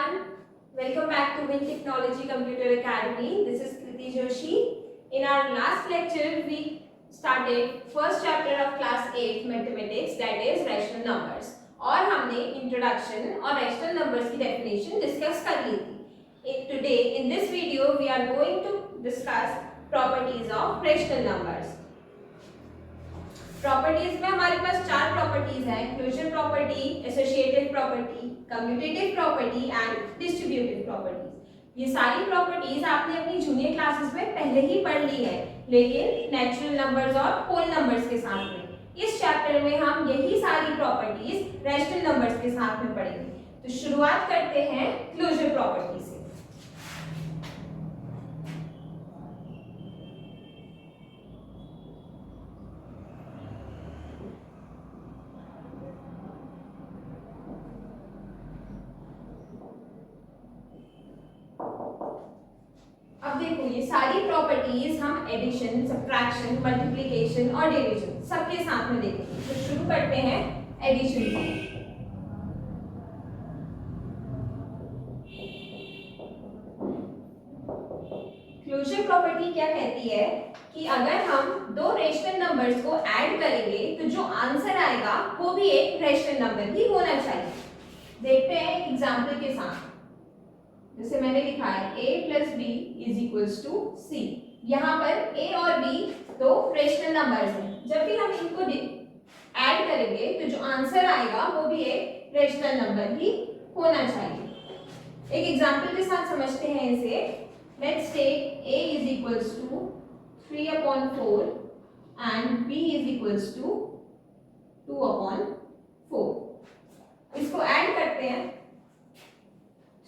everyone. Welcome back to Win Technology Computer Academy. This is Kriti Joshi. In our last lecture, we started first chapter of class 8 mathematics, that is rational numbers. और हमने introduction और rational numbers की definition discuss कर ली थी. Today in this video we are going to discuss properties of rational numbers. Properties में हमारे पास चार प्रॉपर्टीज हैं, closure property, associative property, commutative property and distributive properties. ये सारी प्रॉपर्टीज आपने अपनी जूनियर क्लासेस में पहले ही पढ़ ली है, लेकिन नेचुरल नंबर्स और होल नंबर्स के साथ में। इस चैप्टर में हम यही सारी प्रॉपर्टीज रैशनल नंबर्स के साथ में पढ़ेंगे। तो शुरुआत करते हैं क्लोजर प्रॉपर्टी से। अब देखो ये सारी प्रॉपर्टीज हम एडिशन, सब्ट्रैक्शन, मल्टीप्लिकेशन और डिवीजन सबके साथ में देखेंगे। तो शुरू करते हैं एडिशन से। क्लोजर प्रॉपर्टी क्या कहती है कि अगर हम दो रेशनल नंबर्स को ऐड करेंगे तो जो आंसर आएगा वो भी एक रेशनल नंबर ही होना चाहिए। देखते हैं एक एग्जांपल के साथ। जैसे मैंने लिखा है a plus B is equals to C. यहाँ पर a और b दो रेशनल नंबर्स हैं। जब भी हम इनको ऐड करेंगे तो जो आंसर आएगा वो भी एक रेशनल नंबर ही होना चाहिए। एक एग्जांपल के साथ समझते हैं इसे। Let's take a is equals to 3/4 and b is equals to 2/4। इसको ऐड करते हैं।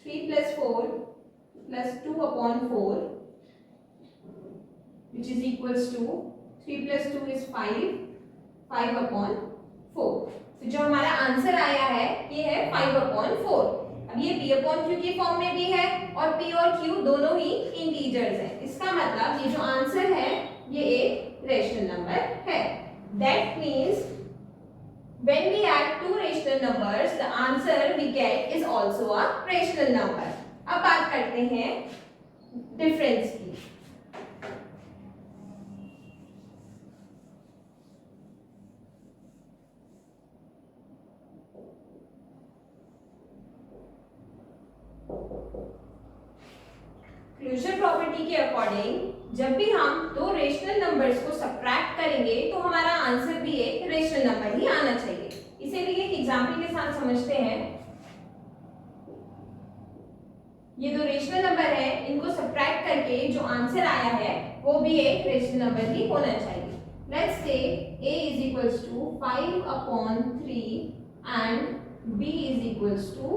3 plus 4 plus 2/4 which is equals to 3 plus 2 is 5/4। तो जो हमारा आंसर आया है ये है 5/4। अब ये p/q के फॉर्म में भी है और p और q दोनों ही इंटीजर्स हैं। इसका मतलब ये जो आंसर है ये एक रेशनल नंबर है। That means when we add two rational numbers the answer we get is also a rational number। अब बात करते हैं डिफरेंस की। क्लोजर प्रॉपर्टी के अकॉर्डिंग जब भी हम दो रेशनल नंबर्स को सब्ट्रैक्ट करेंगे तो हमारा आंसर भी एक रेशनल नंबर ही आना चाहिए। इसे भी एक एग्जांपल के साथ समझते हैं। ये दो रेशनल नंबर है, इनको सब्ट्रैक्ट करके जो आंसर आया है वो भी एक रेशनल नंबर ही होना चाहिए। Let's take a is equals to 5/3 and b is equals to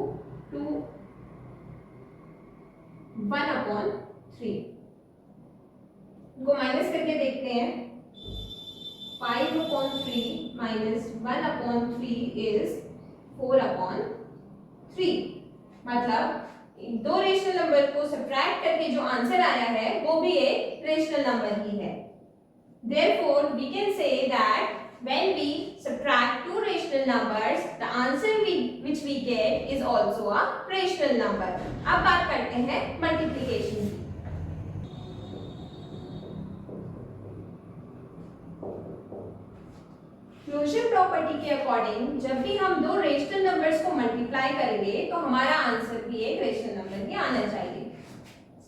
1/3। इनको माइनस करके देखते हैं। 5/3 माइनस 1/3 इज 4/3। मतलब दो रेशनल नंबर को सब्ट्रैक्ट करके जो आंसर आया है वो भी एक रेशनल नंबर ही है। Therefore, we can say that when we subtract two rational numbers, the answer which we get is also a rational number। अब बात करते हैं मल्टीप्लिकेशन की। क्लोजर प्रॉपर्टी के अकॉर्डिंग जब भी हम दो रेशनल नंबर्स को मल्टीप्लाई करेंगे तो हमारा आंसर भी एक रेशनल नंबर ही आना चाहिए।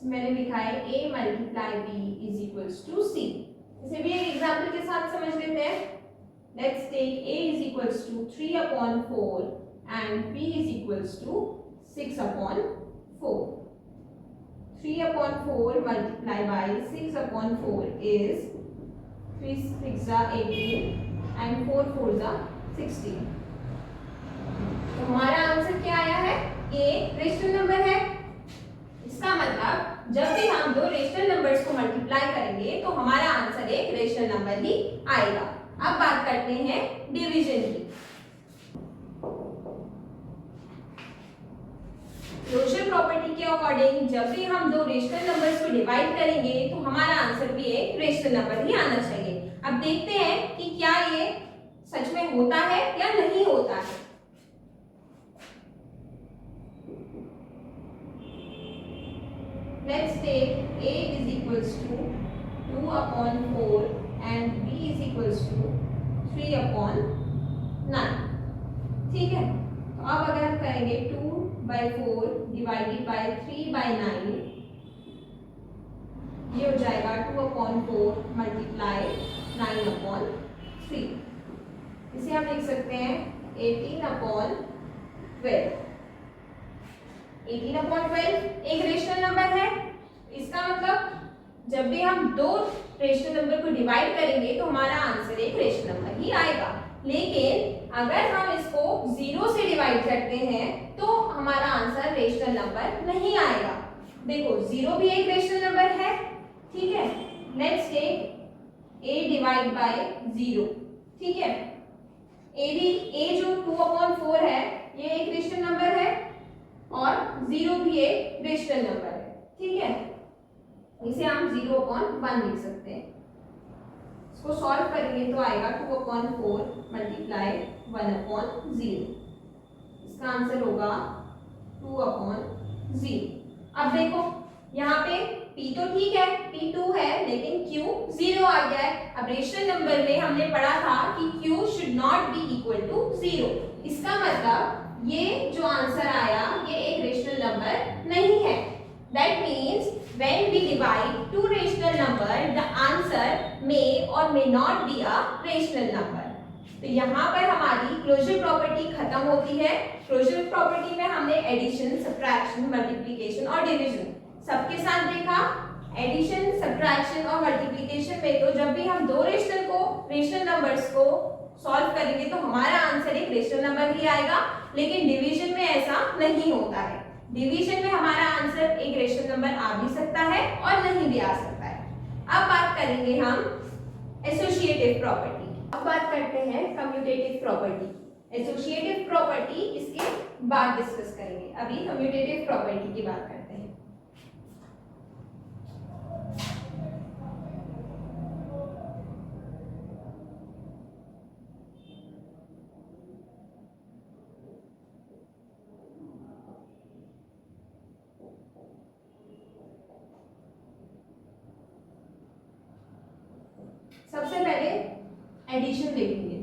मैंने लिखा है a multiply b is equals to c। इसे भी एक एग्जांपल के साथ समझ लेते हैं। Let's take a is equals to 3/4 and b is equals to 6/4। 3/4 multiply by 6/4 is 3 6 18 and 4 4 16। तो हमारा आंसर क्या आया है? ये रेशनल नंबर है। इसका मतलब जब भी हम दो रेशनल नंबर्स को मल्टीप्लाई करेंगे तो हमारा आंसर एक रेशनल नंबर ही आएगा। अब बात करते हैं डिवीजन की। क्लोजर प्रॉपर्टी के अकॉर्डिंग जब भी हम दो रेशनल नंबर्स को डिवाइड करेंगे तो हमारा आंसर भी एक रेशनल नंबर ही आना चाहिए। अब देखते हैं कि क्या ये सच में होता है या नहीं होता है। Let's take a is equals to 2 upon 4 and b is equals to 3 upon 9. ठीक है, तो अब अगर हम करेंगे 2/4 डिवाइडेड बाय 3/9, ये हो जाएगा 2/4 मल्टीप्लाई 9/3. इसे हम लिख सकते हैं 18/12. 18/12 एक रेशनल नंबर है. इसका मतलब जब भी हम दो रेशनल नंबर को डिवाइड करेंगे तो हमारा आंसर एक रेशनल नंबर ही आएगा. लेकिन अगर हम इसको 0 से डिवाइड करते हैं तो हमारा आंसर रेशनल नंबर नहीं आएगा. देखो 0 भी एक रेशनल नंबर है. ठीक है, let's take a divide by 0. ठीक है, a जो 2/4 है ये एक रेशनल नंबर है और 0 भी एक रेशनल नंबर है. ठीक है, इसे हम 0/1 लिख सकते हैं. इसको सॉल्व करेंगे तो आएगा 2/4 मल्टीप्लाई 1/0. इसका आंसर होगा 2/0. अब देखो यहाँ पे p तो ठीक है, p 2 है, लेकिन q 0 आ गया है. अब रेशनल नंबर में हमने पढ़ा था कि q should not be equal to 0. इसका मतलब ये जो आंसर आया ये एक रेशनल नंबर नहीं है. That means when we divide two rational number the answer may or may not be a rational number. तो यहाँ पर हमारी क्लोजर प्रॉपर्टी खत्म होती है. क्लोजर प्रॉपर्टी में हमने एडिशन, सब्ट्रैक्शन, मल्टीप्लिकेशन और डिवीजन सबके साथ देखा. एडिशन, सब्ट्रैक्शन और मल्टीप्लिकेशन में तो जब भी हम दो रेशनल नंबर्स को सॉल्व करेंगे तो हमारा आंसर एक रेशनल नंबर ही आएगा. लेकिन डिवीजन में ऐसा नहीं होता है. डिवीजन में हमारा आंसर एक रेशनल नंबर आ भी सकता है और नहीं भी आ सकता है. अब बात करेंगे हम एसोसिएटिव प्रॉपर्टी. अब बात करते हैं कम्यूटेटिव प्रॉपर्टी. एसोसिएटिव प्रॉपर्टी इसके बाद डिस्कस करेंगे. अभी कम्यूटेटिव प्रॉपर्टी की बात करते हैं. सबसे पहले एडिशन देखेंगे.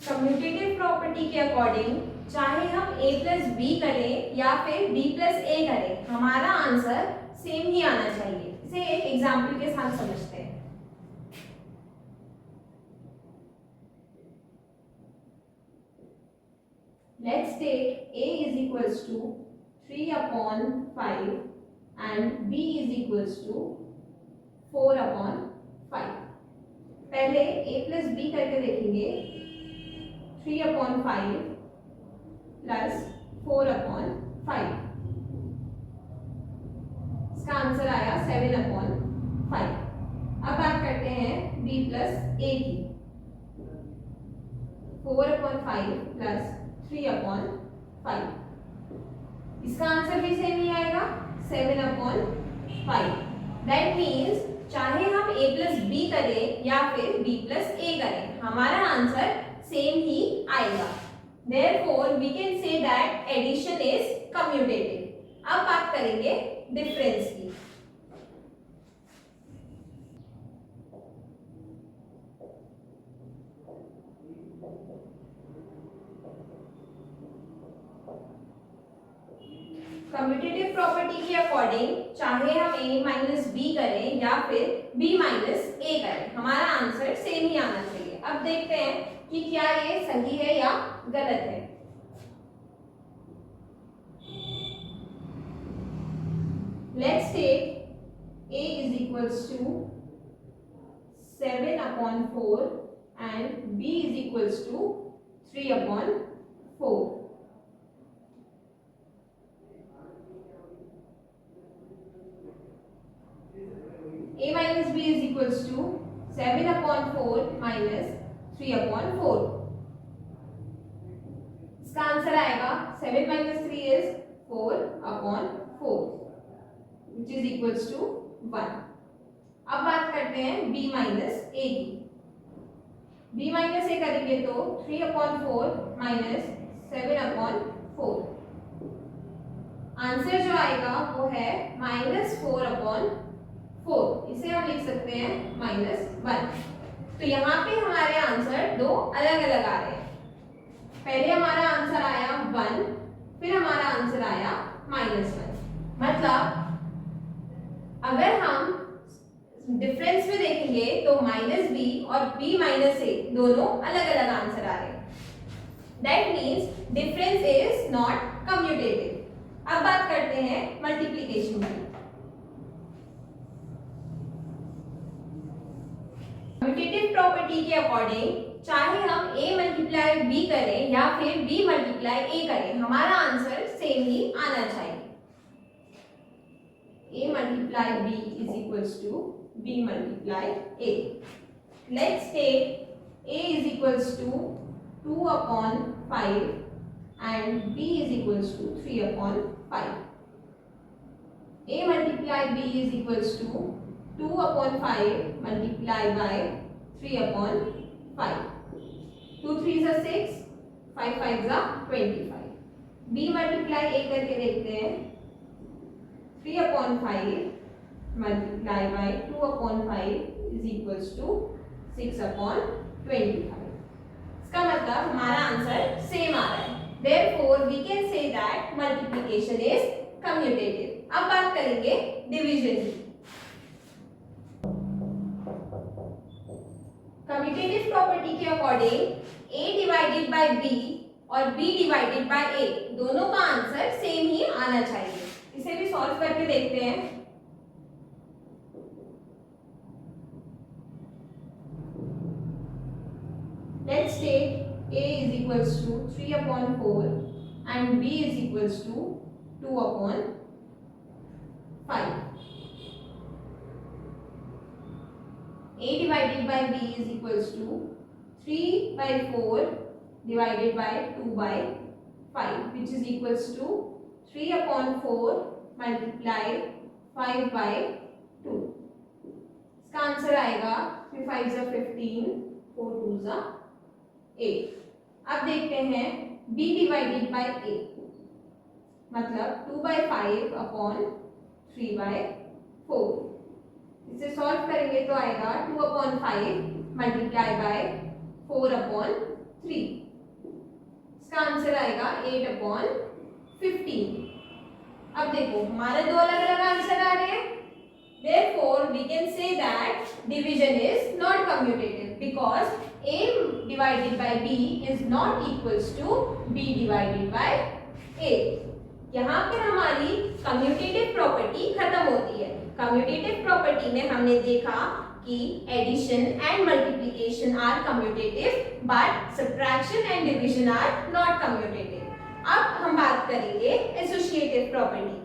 कम्यूटेटिव प्रॉपर्टी के अकॉर्डिंग चाहे हम a प्लस बी करें या फिर b प्लस ए करें हमारा आंसर सेम ही आना चाहिए. इसे एक एग्जाम्पल के साथ समझते हैं. Let's take a is equals to 3/5 and b is equals to 4/5. पहले a प्लस b करके देखेंगे. 3/5 प्लस 4/5. इसका आंसर आया 7/5. अब बात करते हैं b प्लस a की. 4/5 प्लस 3/5. इसका आंसर भी सेम ही आएगा 7/5. दैट मीन्स चाहे हम a प्लस बी करें या फिर b प्लस ए करें हमारा आंसर सेम ही आएगा. Therefore we can say that addition is commutative. अब बात करेंगे डिफरेंस की. कम्यूटेटिव प्रॉपर्टी के अकॉर्डिंग चाहे हम a माइनस बी करें या फिर b माइनस ए करें हमारा आंसर सेम ही आना चाहिए. अब देखते हैं कि क्या ये सही है या गलत है. Let's take a is equals to 7/4 and b is equals to 3/4. a minus b is equals to 7/4 minus 3/4. इसका आंसर आएगा 7 minus 3 is 4/4 which is equals to 1. अब बात करते हैं b minus a की. b minus a करेंगे तो 3/4 minus 7/4। Answer जो आएगा वो है -4/4। इसे हम लिख सकते हैं -1। तो यहाँ पे हमारे आंसर दो अलग अलग आ रहे हैं। पहले हमारा आंसर आया 1, फिर हमारा आंसर आया -1। मतलब अगर हम डिफरेंस में देखेंगे तो -b और b -a दोनों अलग अलग आंसर आ रहे हैं। That means difference is not commutative. अब बात करते हैं मल्टीप्लिकेशन की। कम्यूटेटिव प्रॉपर्टी के अकॉर्डिंग चाहे हम a मल्टीप्लाई b करें या फिर b मल्टीप्लाई a करें, हमारा आंसर सेम ही आना चाहिए। a multiply b is equals to b multiply a. Let's take a is equals to 2/5 and b is equals to 3/5. a multiply b is equals to 2/5 multiplied by 3/5. 2 3s are 6, 5 5s are 25. b multiply a करके देखते हैं। 3/5 multiplied by 2/5 is equals to 6/25. इसका मतलब हमारा answer same आ रहा है। Therefore we can say that multiplication is commutative. अब बात करेंगे डिवीजन की। कम्यूटेटिव प्रॉपर्टी के according a divided by b और b डिवाइडेड बाय a दोनों का आंसर सेम ही आना चाहिए। इसे भी सॉल्व करके देखते हैं। Let's take a is equals to 3/4 and b is equals to 2/5. a divided by b is equals to 3/4 divided by 2/5, which is equals to 3/4 multiplied 5/2. इसका आंसर आएगा 3 5s are 15, 4 2s are 8. अब देखते हैं b divided by a, मतलब 2/5/3/4। इसे solve करेंगे तो आएगा 2/5 मल्टीप्लाई बाय 4/3। इसका आंसर आएगा 8/15। अब देखो हमारे दो अलग अलग आंसर आ रहे हैं। Therefore we can say that division is not commutative because a divided by b is not equals to b divided by a. यहाँ पर हमारी कम्यूटेटिव प्रॉपर्टी खत्म होती है। कम्यूटेटिव प्रॉपर्टी में हमने देखा कि addition and multiplication are commutative but subtraction and division are not commutative. अब हम बात करेंगे एसोसिएटिव प्रॉपर्टी।